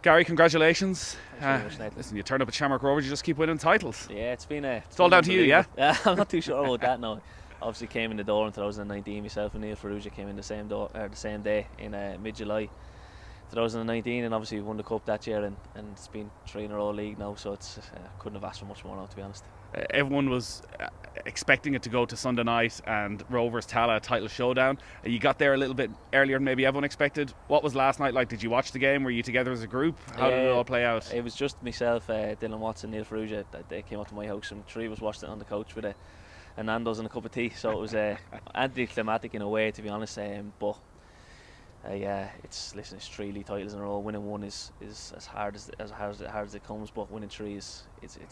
Gary, congratulations. Thanks very much, Nathan. Listen, you turned up at Shamrock Rovers, you just keep winning titles. Yeah, it's all down to you, yeah? I'm not too sure about that now. Obviously came in the door in 2019. Myself and Neil Ferrugia came in the same day in mid-July 2019, and obviously we won the cup that year, and it's been 3 in a row league now, so it's couldn't have asked for much more now, to be honest. Everyone was expecting it to go to Sunday night and Rovers Tala title showdown. You got there a little bit earlier than maybe everyone expected. What was last night like? Did you watch the game? Were you together as a group? How did it all play out? It was just myself, Dylan Watson, Neil Ferrugia. They came up to my house, and 3 of us watched it on the couch with a Nandos and a cup of tea. So it was anticlimactic in a way, to be honest. But it's 3 league titles in a row. Winning 1 is as hard as it comes, but winning 3 it's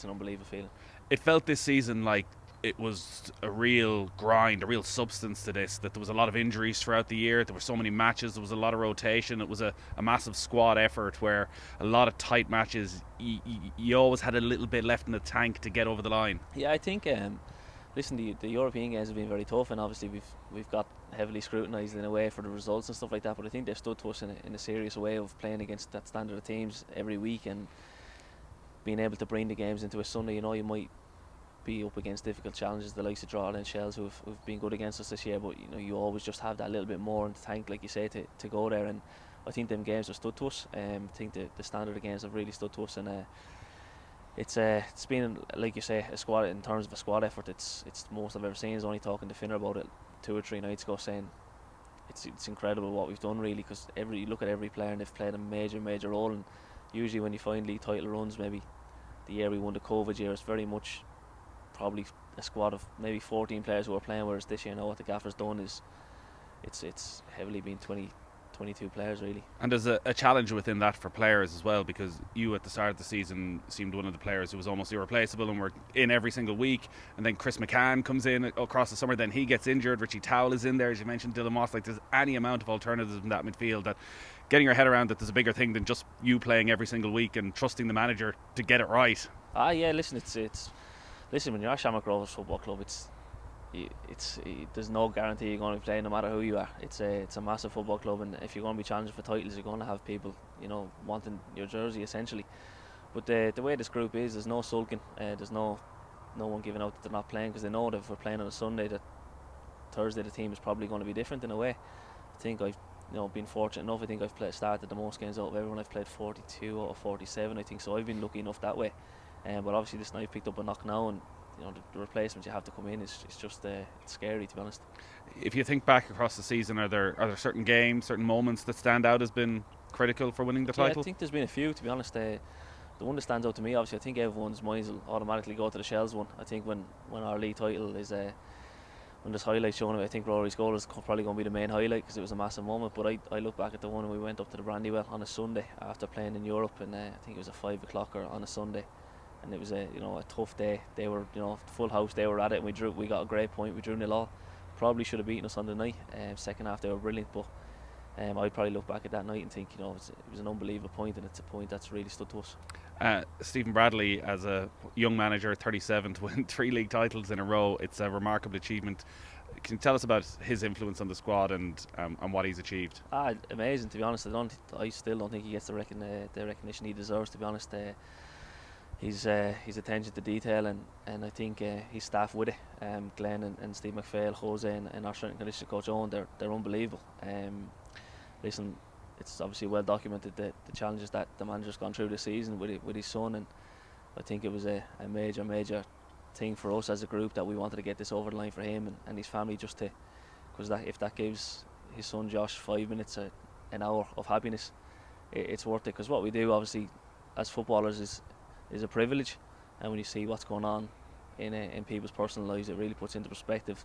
an unbelievable feeling. It felt this season like it was a real grind, a real substance to this, that there was a lot of injuries throughout the year, there were so many matches, there was a lot of rotation, it was a massive squad effort where a lot of tight matches, you always had a little bit left in the tank to get over the line. Yeah, I think the European games have been very tough, and obviously we've got heavily scrutinised in a way for the results and stuff like that, but I think they've stood to us in a serious way of playing against that standard of teams every week and being able to bring the games into a Sunday. You might be up against difficult challenges, the likes of Drogheda and Shells who've been good against us this year, but you always just have that little bit more in the tank, like you say, to go there, and I think them games have stood to us. I think the standard of games have really stood to us, and it's been, like you say, a squad. In terms of a squad effort, it's the most I've ever seen. I was only talking to Finner about it 2 or 3 nights ago, saying it's incredible what we've done, really, because you look at every player and they've played a major role, and usually when you find league title runs, maybe the year we won the COVID year, it's very much probably a squad of maybe 14 players who are playing, whereas this year now what the gaffer's done is it's heavily been 22 players, really. And there's a challenge within that for players as well, because you at the start of the season seemed one of the players who was almost irreplaceable and were in every single week, and then Chris McCann comes in across the summer, then he gets injured, Richie Towell is in there, as you mentioned, Dylan Moss. Like, there's any amount of alternatives in that midfield, that getting your head around that there's a bigger thing than just you playing every single week and trusting the manager to get it right. Yeah, listen, listen, when you're at Shamrock Rovers Football Club, there's no guarantee you're going to be playing no matter who you are. It's a massive football club, and if you're going to be challenging for titles, you're going to have people wanting your jersey essentially. But the way this group is, there's no sulking, there's no one giving out that they're not playing, because they know that if we're playing on a Sunday, that Thursday the team is probably going to be different in a way. I think I've been fortunate enough. I think I've started the most games out of everyone. I've played 42 out of 47, I think, so I've been lucky enough that way. But obviously this night I've picked up a knock now, and the replacements you have to come in is just it's scary, to be honest. If you think back across the season, are there certain games, certain moments that stand out as been critical for winning the title? Yeah, I think there's been a few, to be honest. The one that stands out to me, obviously, I think everyone's minds will automatically go to the Shells one. I think when our league title is when there's highlights showing it, I think Rory's goal is probably going to be the main highlight, because it was a massive moment. But I look back at the one when we went up to the Brandywell on a Sunday after playing in Europe, and I think it was a 5 o'clock on a Sunday, and it was a tough day. They were full house, they were at it, and we got a great point. We drew 0-0. Probably should have beaten us on the night. Second half they were brilliant, but I'd probably look back at that night and think it was an unbelievable point, and it's a point that's really stood to us. Stephen Bradley, as a young manager, 37, to win 3 league titles in a row, it's a remarkable achievement. Can you tell us about his influence on the squad and what he's achieved? Amazing, to be honest. I still don't think he gets the recognition he deserves, to be honest. His attention to detail, and I think his staff with it, Glenn and Steve McPhail, Jose and our strength and conditioning coach Owen, they're unbelievable. Listen, it's obviously well documented the challenges that the manager's gone through this season with his son, and I think it was a major thing for us as a group that we wanted to get this over the line for him and his family, just to, because if that gives his son Josh 5 minutes, an hour of happiness, it's worth it. Because what we do, obviously, as footballers is a privilege, and when you see what's going on in people's personal lives, it really puts into perspective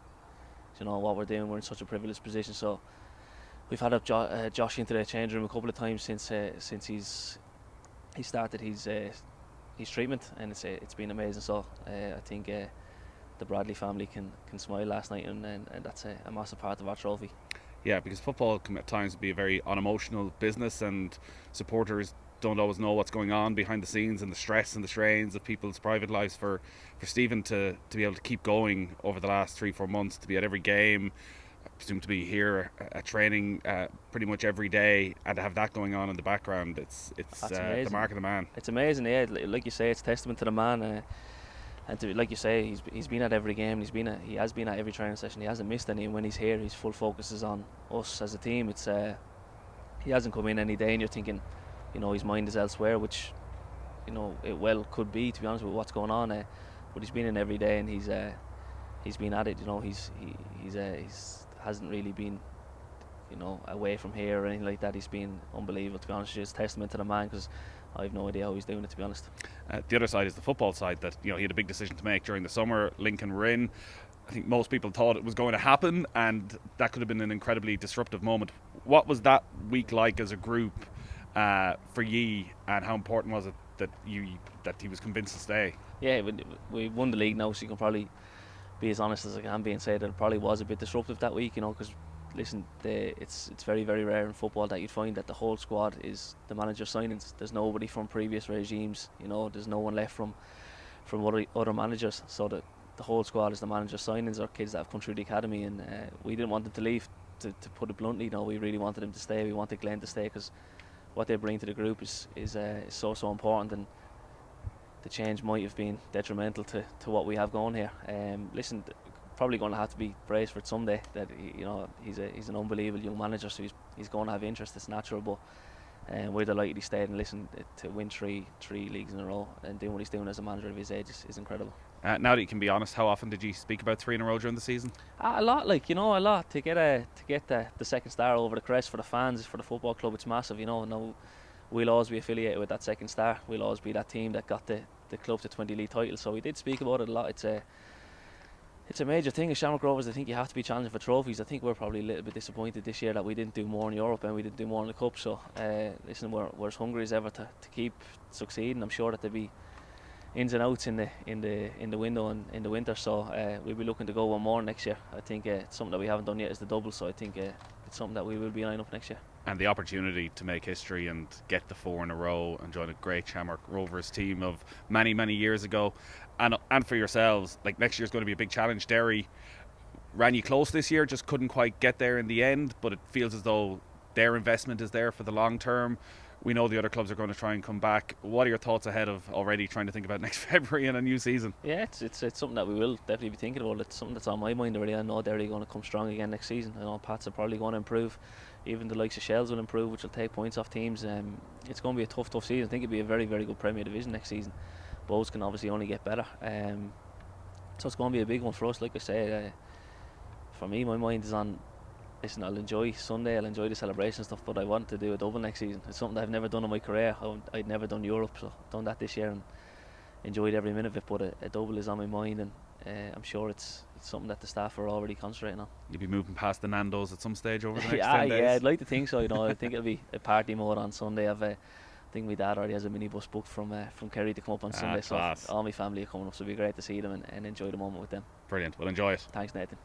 what we're doing. We're in such a privileged position. So we've had up Josh into the change room a couple of times since he started his treatment, and it's been amazing. So I think the Bradley family can smile last night, and that's a massive part of our trophy. Yeah, because football can at times be a very unemotional business, and supporters don't always know what's going on behind the scenes, and the stress and the strains of people's private lives. For Stephen to be able to keep going over the last 3-4 months, to be at every game, presume to be here at training pretty much every day, and to have that going on in the background, it's the mark of the man. It's amazing, yeah. Like you say, it's testament to the man. And to, like you say, he's been at every game. He has been at every training session. He hasn't missed any. And when he's here, his full focus is on us as a team. It's he hasn't come in any day, and you're thinking, his mind is elsewhere, which it well could be, to be honest with what's going on. But he's been in every day, and he's been at it. He's hasn't really been away from here or anything like that. He's been unbelievable, to be honest with you. It's testament to the man, because I have no idea how he's doing it, to be honest. The other side is the football side, that he had a big decision to make during the summer. Lincoln were in. I think most people thought it was going to happen, and that could have been an incredibly disruptive moment. What was that week like as a group for ye, and how important was it that he was convinced to stay? Yeah, we won the league now, so you can probably be as honest as I can be and say that it probably was a bit disruptive that week, because listen, it's very, very rare in football that you'd find that the whole squad is the manager signings. There's nobody from previous regimes, there's no one left from other managers, so that the whole squad is the manager signings, or kids that have come through the academy, and we didn't want them to leave, to put it bluntly. We really wanted them to stay. We wanted Glenn to stay, because what they bring to the group is so important, and the change might have been detrimental to what we have going here. Listen, probably going to have to be praised for it someday. That he's an unbelievable young manager, so he's going to have interest. It's natural, but we're delighted he stayed. And listen, to win three leagues in a row and doing what he's doing as a manager of his age is incredible. Now that you can be honest, how often did you speak about 3 in a row during the season? A lot, a lot. To get the second star over the crest for the fans, for the football club, it's massive. No, we'll always be affiliated with that second star. We'll always be that team that got the club to 20 league titles. So we did speak about it a lot. It's a major thing as Shamrock Rovers. I think you have to be challenging for trophies. I think we're probably a little bit disappointed this year that we didn't do more in Europe and we didn't do more in the Cup. So listen, we're as hungry as ever to keep succeeding. I'm sure that there'll be ins and outs in the window and in the winter. So we'll be looking to go one more next year. I think it's something that we haven't done yet is the double. So I think it's something that we will be eyeing up next year. And the opportunity to make history and get the 4 in a row and join a great Shamrock Rovers team of many, many years ago. And for yourselves, like, next year's going to be a big challenge. Derry ran you close this year, just couldn't quite get there in the end, but it feels as though their investment is there for the long term. We know the other clubs are going to try and come back. What are your thoughts ahead of already trying to think about next February and a new season? Yeah, it's something that we will definitely be thinking about. It's something that's on my mind already. I know Derry are going to come strong again next season. I know Pats are probably going to improve. Even the likes of Shells will improve, which will take points off teams. It's going to be a tough season. I think it'll be a very, very good Premier Division next season. Both can obviously only get better. So it's going to be a big one for us. Like I say, for me, my mind is on, listen, I'll enjoy Sunday, I'll enjoy the celebration stuff, but I want to do a double next season. It's something that I've never done in my career. I'd never done Europe, so I've done that this year and enjoyed every minute of it, but a double is on my mind, and I'm sure it's something that the staff are already concentrating on. You'll be moving past the Nandos at some stage over the next 10 days? Yeah, I'd like to think so. I think it'll be a party mode on Sunday. I think my dad already has a minibus booked from Kerry to come up on Sunday, class. So all my family are coming up, so it'll be great to see them and enjoy the moment with them. Brilliant, well, enjoy it. Thanks, Nathan.